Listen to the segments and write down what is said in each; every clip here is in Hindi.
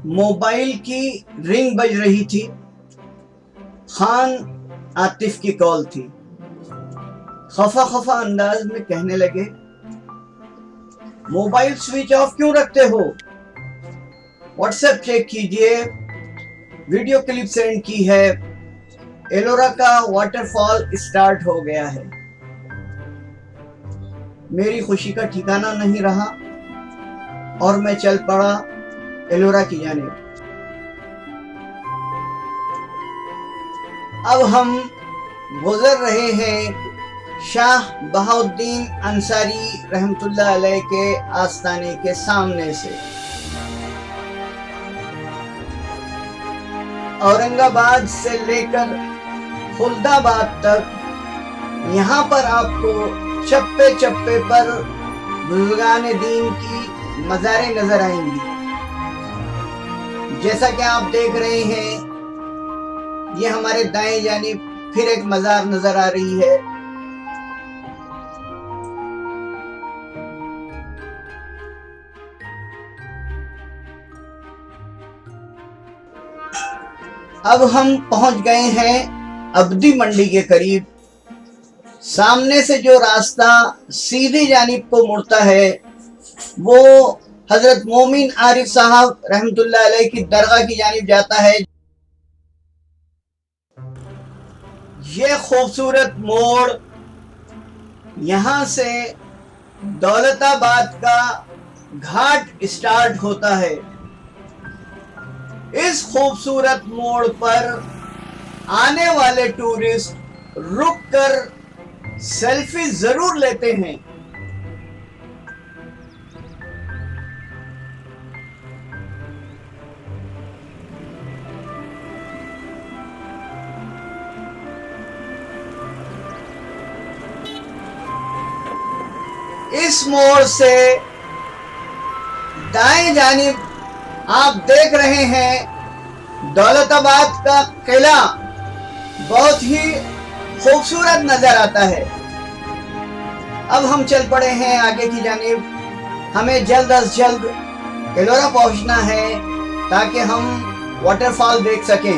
मोबाइल की रिंग बज रही थी। खान आतिफ की कॉल थी। खफा खफा अंदाज में कहने लगे, मोबाइल स्विच ऑफ क्यों रखते हो? व्हाट्सएप चेक कीजिए, वीडियो क्लिप सेंड की है। एलोरा का वाटरफॉल स्टार्ट हो गया है। मेरी खुशी का ठिकाना नहीं रहा और मैं चल पड़ा एलोरा की जानिब। अब हम गुजर रहे हैं शाह बहाउद्दीन अंसारी रहमतुल्लाह अलैह के आस्ताने के सामने से। औरंगाबाद से लेकर खुलदाबाद तक यहाँ पर आपको चप्पे चप्पे पर बुजुर्गान दीन की मज़ारें नजर आएंगी। जैसा कि आप देख रहे हैं, ये हमारे दाएं जानिब फिर एक मज़ार नजर आ रही है। अब हम पहुंच गए हैं अब्दी मंडी के करीब। सामने से जो रास्ता सीधी जानिब को मुड़ता है वो हजरत मोमिन आरिफ साहब रहमतुल्लाह अलैह की दरगाह की जानिब जाता है। ये खूबसूरत मोड़ यहाँ से दौलताबाद का घाट स्टार्ट होता है। इस खूबसूरत मोड़ पर आने वाले टूरिस्ट रुक कर सेल्फी जरूर लेते हैं। इस मोड़ से दाएं जानिब आप देख रहे हैं दौलताबाद का किला बहुत ही खूबसूरत नजर आता है। अब हम चल पड़े हैं आगे की जानिब। हमें जल्द अज जल्द एलोरा पहुंचना है ताकि हम वाटरफॉल देख सकें।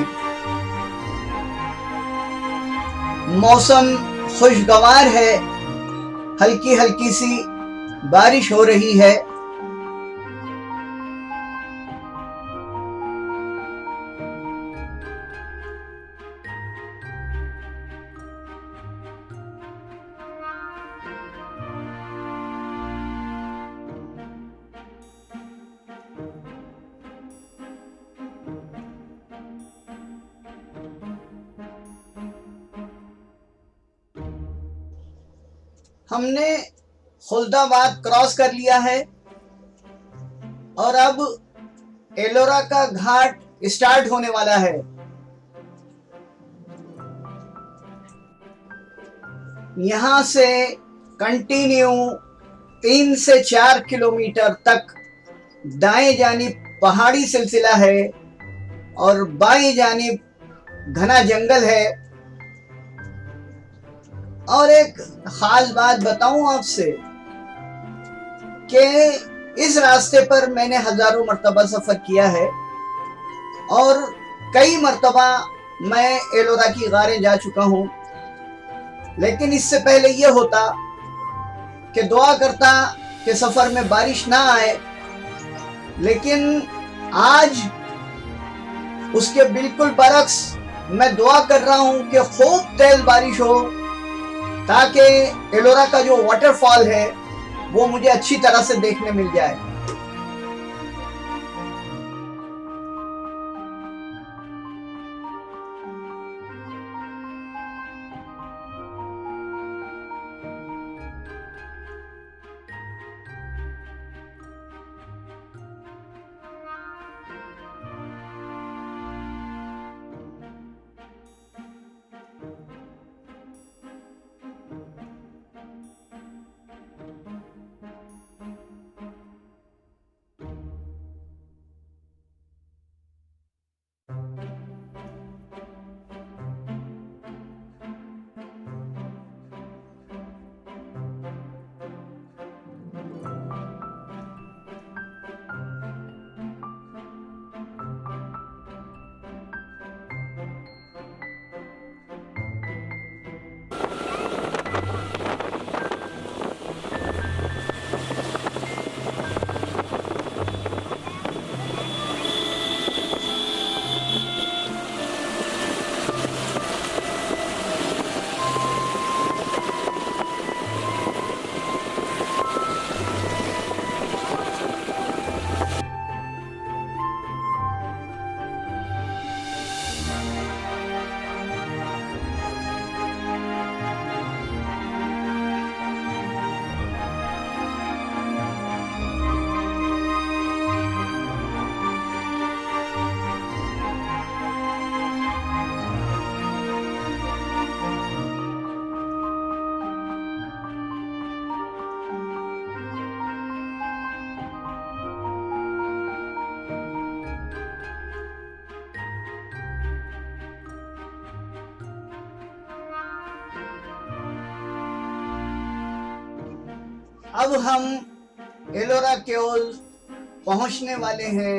मौसम खुशगवार है, हल्की हल्की सी बारिश हो रही है। हमने खुलदाबाद क्रॉस कर लिया है और अब एलोरा का घाट स्टार्ट होने वाला है। यहां से कंटिन्यू 3 से 4 किलोमीटर तक दाएं जानिब पहाड़ी सिलसिला है और बाएं जानिब घना जंगल है। और एक खास बात बताऊं आपसे कि इस रास्ते पर मैंने हजारों मर्तबा सफर किया है और कई मर्तबा मैं एलोरा की गारें जा चुका हूं। लेकिन इससे पहले यह होता कि दुआ करता कि सफर में बारिश ना आए, लेकिन आज उसके बिल्कुल बरक्स मैं दुआ कर रहा हूं कि खूब तेज बारिश हो ताकि एलोरा का जो वाटरफॉल है वो मुझे अच्छी तरह से देखने मिल जाए। अब हम एलोरा की ओर पहुंचने वाले हैं।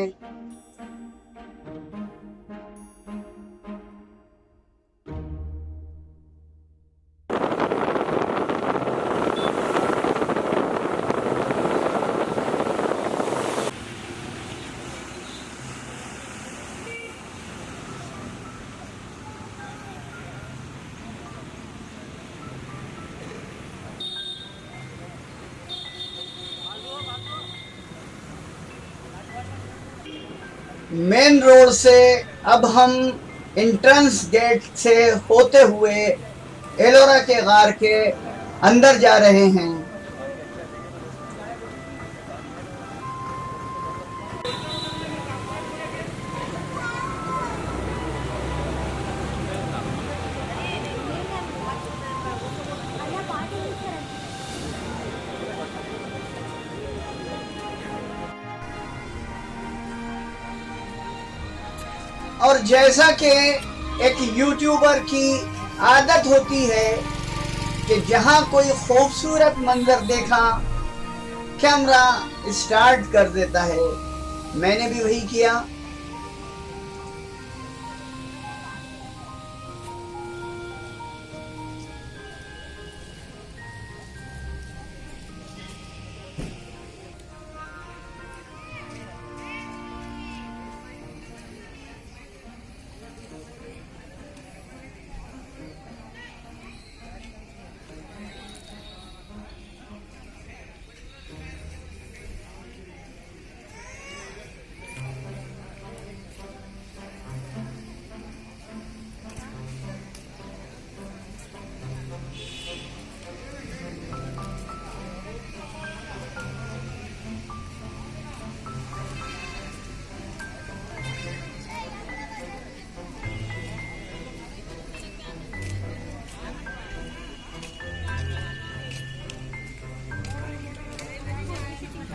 मेन रोड से अब हम एंट्रेंस गेट से होते हुए एलोरा के गार के अंदर जा रहे हैं। और जैसा कि एक यूट्यूबर की आदत होती है कि जहां कोई खूबसूरत मंजर देखा कैमरा स्टार्ट कर देता है, मैंने भी वही किया।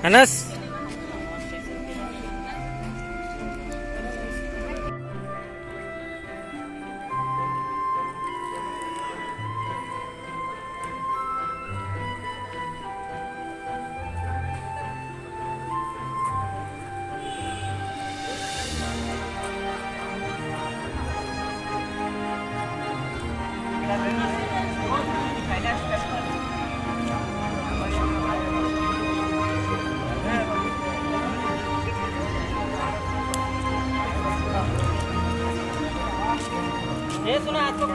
अनस ये सुना आपको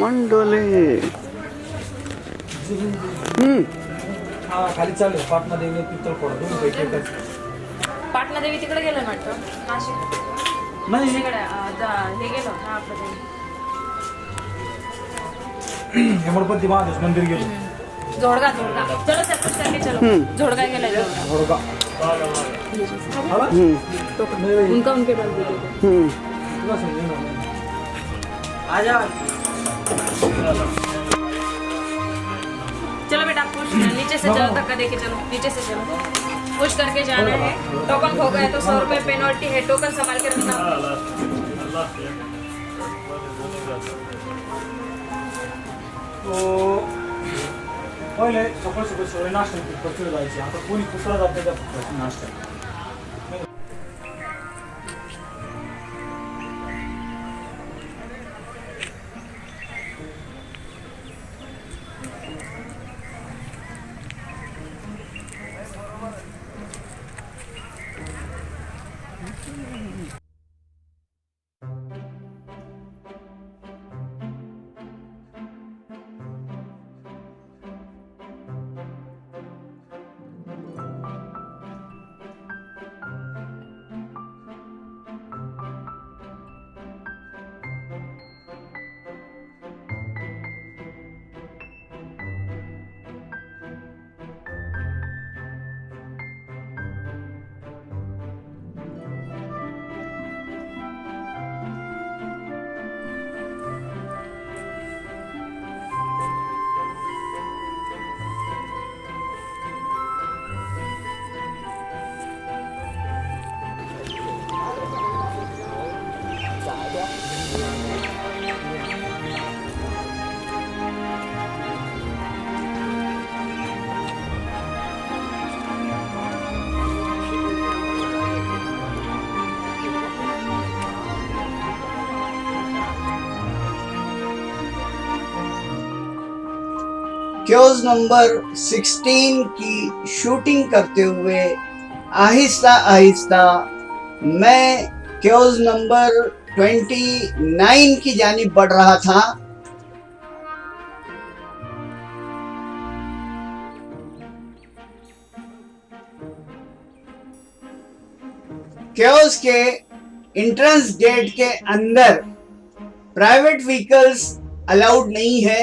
मंडोले खाली चालू पाटणा देवी पित्तळखोड दोन पैकी एकच. पाटणा देवी तिकडे गेलो ना वाटतं नाशिक नाही तिकडे हे गेलो हा आपलं ते हेमडपंती महादेव मंदिर गेलो. जोडगा जोडगा चलो सर कुछ करके चलो जोडगा गेला जोडगा होडगा उनका उनके पास दे दो आजा चलो बेटा पुश नीचे से चलो धक्का देके चलो नीचे से चलो पुश करके जाना है टोकन खो गया तो 100 रुपए पेनल्टी है टोकन संभाल के रखना तो पहिले सकाळ सकाळी सगळे नाश्ता करतो जायचे. आता कोणी कुठला जात नाही त्या नाश्ता. क्योज नंबर 16 की शूटिंग करते हुए आहिस्ता आहिस्ता मैं क्योज नंबर 29 की जानिब बढ़ रहा था। क्योज के एंट्रेंस गेट के अंदर प्राइवेट व्हीकल्स अलाउड नहीं है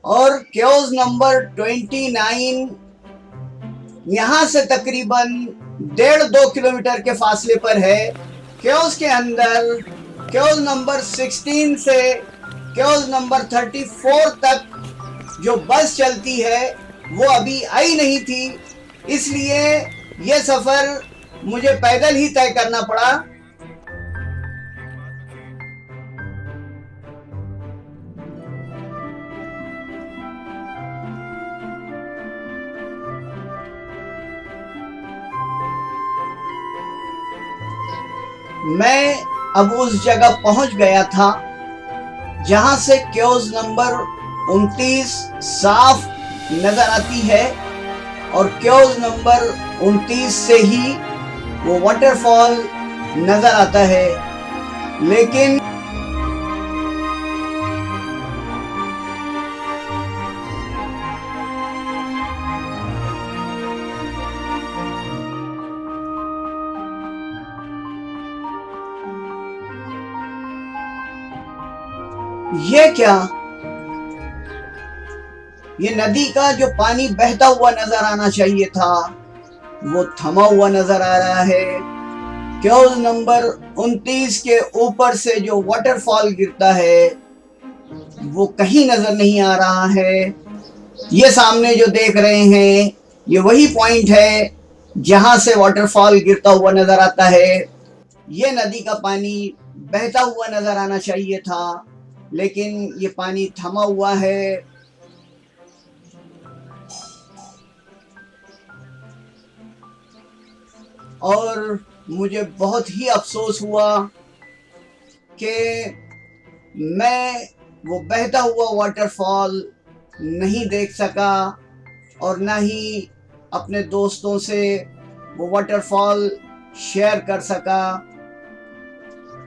और क्योज नंबर 29 यहाँ से तकरीबन 1.5-2 किलोमीटर के फासले पर है। क्योज के अंदर क्योज नंबर 16 से क्योज नंबर 34 तक जो बस चलती है वो अभी आई नहीं थी, इसलिए ये सफर मुझे पैदल ही तय करना पड़ा। मैं अब उस जगह पहुंच गया था जहां से क्योज नंबर 29 साफ नजर आती है और क्योज नंबर 29 से ही वो वाटरफॉल नजर आता है। लेकिन ये क्या, ये नदी का जो पानी बहता हुआ नजर आना चाहिए था वो थमा हुआ नजर आ रहा है। क्योज नंबर 29 के ऊपर से जो वाटरफॉल गिरता है वो कहीं नजर नहीं आ रहा है। ये सामने जो देख रहे हैं ये वही पॉइंट है जहां से वाटरफॉल गिरता हुआ नजर आता है। ये नदी का पानी बहता हुआ नजर आना चाहिए था, लेकिन ये पानी थमा हुआ है। और मुझे बहुत ही अफसोस हुआ कि मैं वो बहता हुआ वाटरफॉल नहीं देख सका और ना ही अपने दोस्तों से वो वाटरफॉल शेयर कर सका।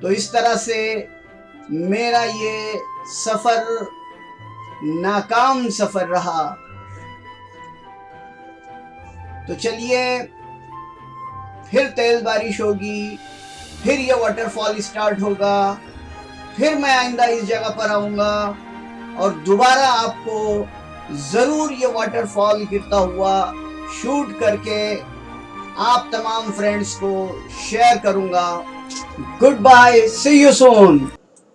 तो इस तरह से मेरा ये सफ़र नाकाम सफ़र रहा। तो चलिए, फिर तेज बारिश होगी, फिर ये वाटरफॉल स्टार्ट होगा, फिर मैं आइंदा इस जगह पर आऊँगा और दोबारा आपको ज़रूर ये वाटरफॉल गिरता हुआ शूट करके आप तमाम फ्रेंड्स को शेयर करूँगा। Good bye, see you soon.